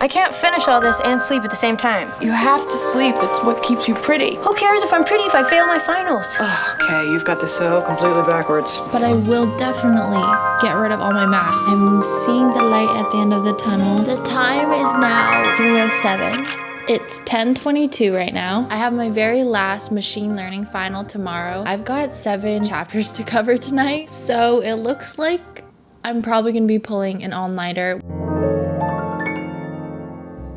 I can't finish all this and sleep at the same time. You have to sleep. It's what keeps you pretty. Who cares if I'm pretty if I fail my finals? Okay, you've got this so completely backwards. But I will definitely get rid of all my math. I'm seeing the light at the end of the tunnel. The time is now 3:07. It's 10:22 right now. I have my very last machine learning final tomorrow. I've got 7 chapters to cover tonight, so it looks like I'm probably gonna be pulling an all-nighter.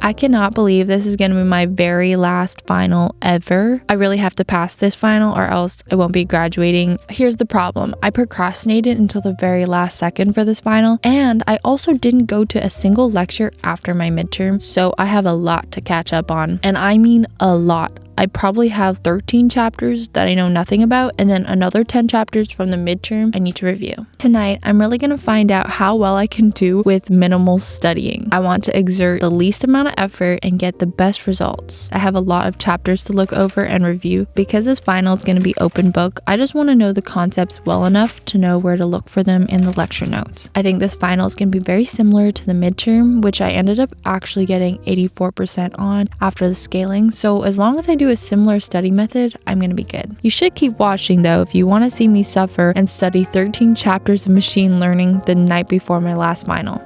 I cannot believe this is going to be my very last final ever. I really have to pass this final or else I won't be graduating. Here's the problem. I procrastinated until the very last second for this final, and I also didn't go to a single lecture after my midterm, so I have a lot to catch up on, and I mean a lot. I probably have 13 chapters that I know nothing about, and then another 10 chapters from the midterm I need to review. Tonight, I'm really going to find out how well I can do with minimal studying. I want to exert the least amount of effort and get the best results. I have a lot of chapters to look over and review. Because this final is going to be open book, I just want to know the concepts well enough to know where to look for them in the lecture notes. I think this final is going to be very similar to the midterm, which I ended up actually getting 84% on after the scaling. So as long as I do a similar study method, I'm gonna be good. You should keep watching though if you want to see me suffer and study 13 chapters of machine learning the night before my last final.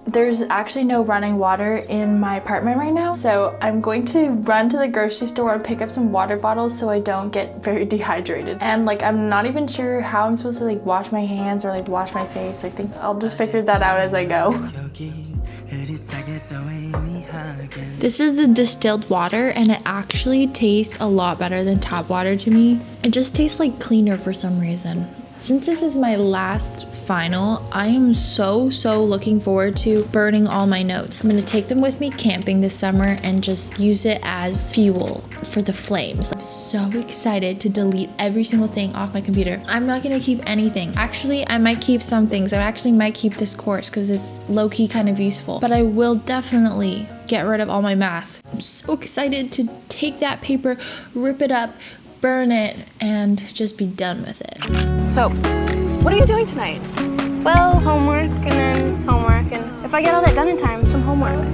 There's actually no running water in my apartment right now, so I'm going to run to the grocery store and pick up some water bottles so I don't get very dehydrated. And I'm not even sure how I'm supposed to wash my hands or wash my face. I think I'll just figure that out as I go. This is the distilled water, and it actually tastes a lot better than tap water to me. It just tastes cleaner for some reason. Since this is my last final, I am so looking forward to burning all my notes. I'm going to take them with me camping this summer and just use it as fuel for the flames. I'm so excited to delete every single thing off my computer. I'm not going to keep anything. Actually, I might keep some things. I actually might keep this course because it's low-key kind of useful. But I will definitely get rid of all my math. I'm so excited to take that paper, rip it up, burn it, and just be done with it. So, what are you doing tonight? Well, homework and then homework, and if I get all that done in time, some homework.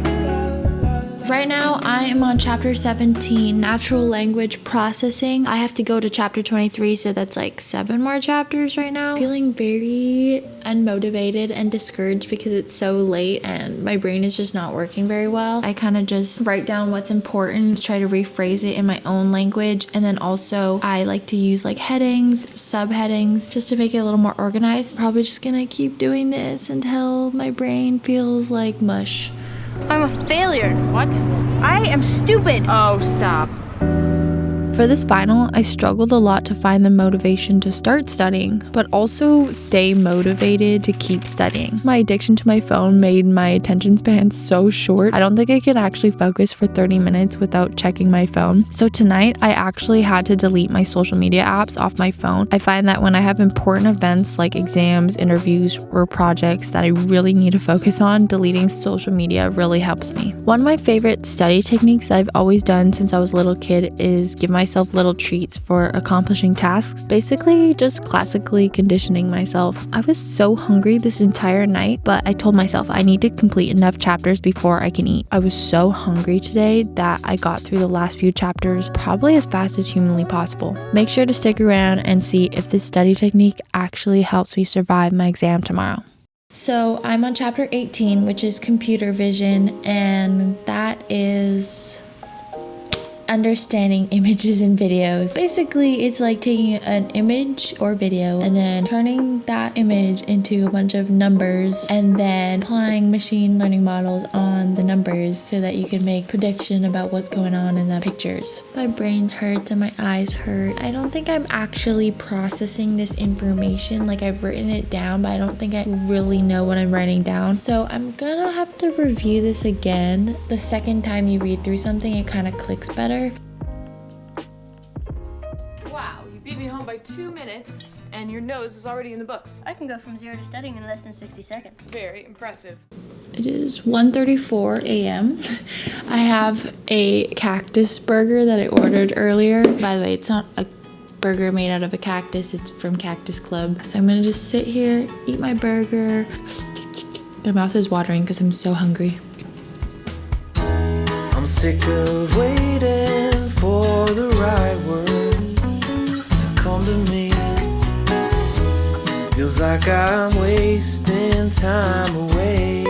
Right now, I am on chapter 17, natural language processing. I have to go to chapter 23, so that's 7 more chapters right now. Feeling very unmotivated and discouraged because it's so late and my brain is just not working very well. I kind of just write down what's important, try to rephrase it in my own language, and then also I like to use headings, subheadings, just to make it a little more organized. Probably just gonna keep doing this until my brain feels like mush. I'm a failure. What? I am stupid. Oh, stop. For this final, I struggled a lot to find the motivation to start studying, but also stay motivated to keep studying. My addiction to my phone made my attention span so short. I don't think I could actually focus for 30 minutes without checking my phone. So tonight, I actually had to delete my social media apps off my phone. I find that when I have important events like exams, interviews, or projects that I really need to focus on, deleting social media really helps me. One of my favorite study techniques that I've always done since I was a little kid is give myself little treats for accomplishing tasks, basically just classically conditioning myself. I was so hungry this entire night, but I told myself I need to complete enough chapters before I can eat. I was so hungry today that I got through the last few chapters probably as fast as humanly possible. Make sure to stick around and see if this study technique actually helps me survive my exam tomorrow. So I'm on chapter 18, which is computer vision, and that is understanding images and videos. Basically, it's taking an image or video and then turning that image into a bunch of numbers and then applying machine learning models on the numbers so that you can make prediction about what's going on in the pictures. My brain hurts and my eyes hurt. I don't think I'm actually processing this information. I've written it down, but I don't think I really know what I'm writing down. So I'm gonna have to review this again. The second time you read through something, it kind of clicks better. Wow, you beat me home by 2 minutes, and your nose is already in the books. I can go from 0 to studying in less than 60 seconds. Very impressive. It is 1:34 a.m. I have a cactus burger that I ordered earlier. By the way, it's not a burger made out of a cactus, it's from Cactus Club. So I'm gonna just sit here, eat my burger. My mouth is watering because I'm so hungry. sick of waiting for the right word to come to me. Feels like I'm wasting time away.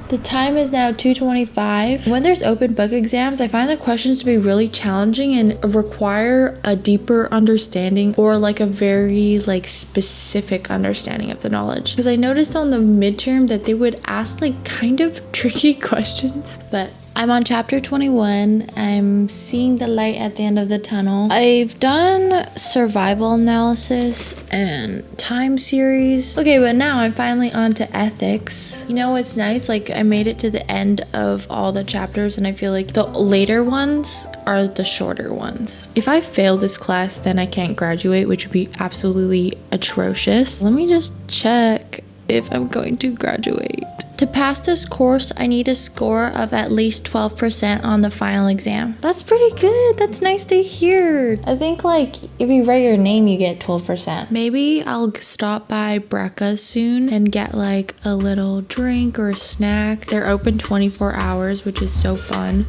The time is now 2:25. When there's open book exams, I find the questions to be really challenging and require a deeper understanding or like a very like specific understanding of the knowledge. Because I noticed on the midterm that they would ask like kind of tricky questions, but I'm on chapter 21. I'm seeing the light at the end of the tunnel. I've done survival analysis and time series. Okay, but now I'm finally on to ethics. You know what's nice? Like I made it to the end of all the chapters and I feel like the later ones are the shorter ones. If I fail this class, then I can't graduate, which would be absolutely atrocious. Let me just check if I'm going to graduate. To pass this course, I need a score of at least 12% on the final exam. That's pretty good. That's nice to hear. I think like if you write your name, you get 12%. Maybe I'll stop by Brecca soon and get like a little drink or a snack. They're open 24 hours, which is so fun.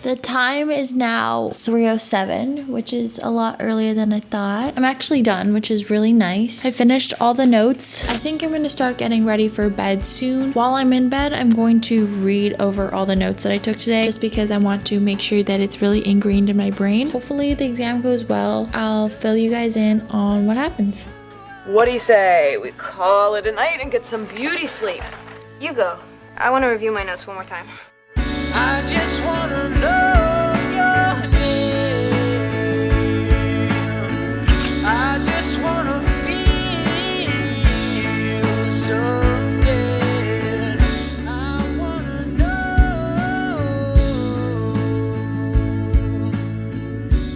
The time is now 3:07, which is a lot earlier than I thought. I'm actually done, which is really nice. I finished all the notes. I think I'm going to start getting ready for bed soon. While I'm in bed, I'm going to read over all the notes that I took today, just because I want to make sure that it's really ingrained in my brain. Hopefully the exam goes well. I'll fill you guys in on what happens. What do you say? We call it a night and get some beauty sleep. You go. I want to review my notes one more time. I just wanna know your name. I just wanna feel something. I wanna know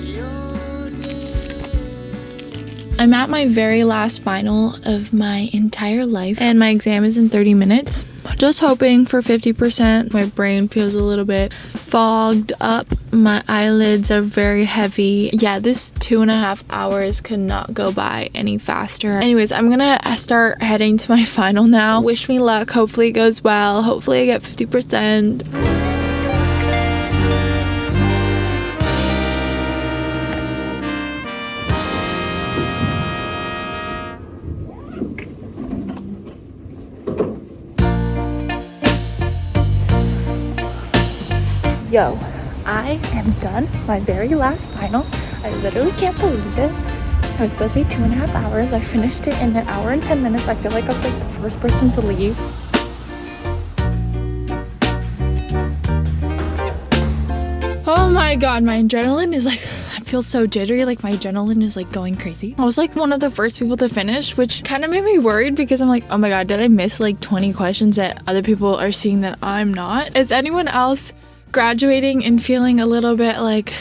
your name. I'm at my very last final of my entire life, and my exam is in 30 minutes. Just hoping for 50%. My brain feels a little bit fogged up. My eyelids are very heavy. Yeah, this 2.5 hours could not go by any faster. Anyways, I'm gonna start heading to my final now. Wish me luck. Hopefully it goes well. Hopefully I get 50%. Yo, I am done. My very last final. I literally can't believe it. It was supposed to be 2.5 hours. I finished it in 1 hour and 10 minutes. I feel like I was like the first person to leave. Oh my god, my adrenaline is like, I feel so jittery, like my adrenaline is like going crazy. I was like one of the first people to finish, which kind of made me worried because I'm like, oh my god, did I miss like 20 questions that other people are seeing that I'm not? Is anyone else graduating and feeling a little bit like,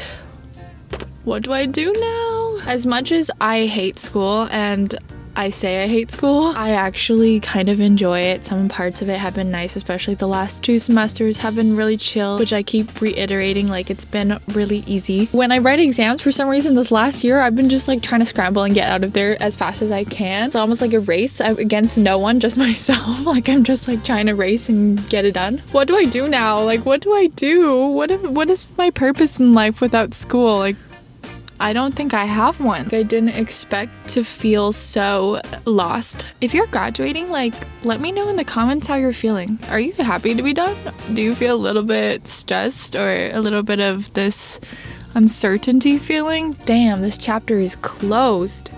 what do I do now? As much as I hate school and I say I hate school, I actually kind of enjoy it. Some parts of it have been nice, especially the last 2 semesters have been really chill, which I keep reiterating, like it's been really easy. When I write exams, for some reason this last year, I've been just like trying to scramble and get out of there as fast as I can. It's almost like a race against no one, just myself. Like I'm just like trying to race and get it done. What do I do now? Like what do I do? What is my purpose in life without school? Like I don't think I have one. I didn't expect to feel so lost. If you're graduating, like, let me know in the comments how you're feeling. Are you happy to be done? Do you feel a little bit stressed or a little bit of this uncertainty feeling? Damn, this chapter is closed.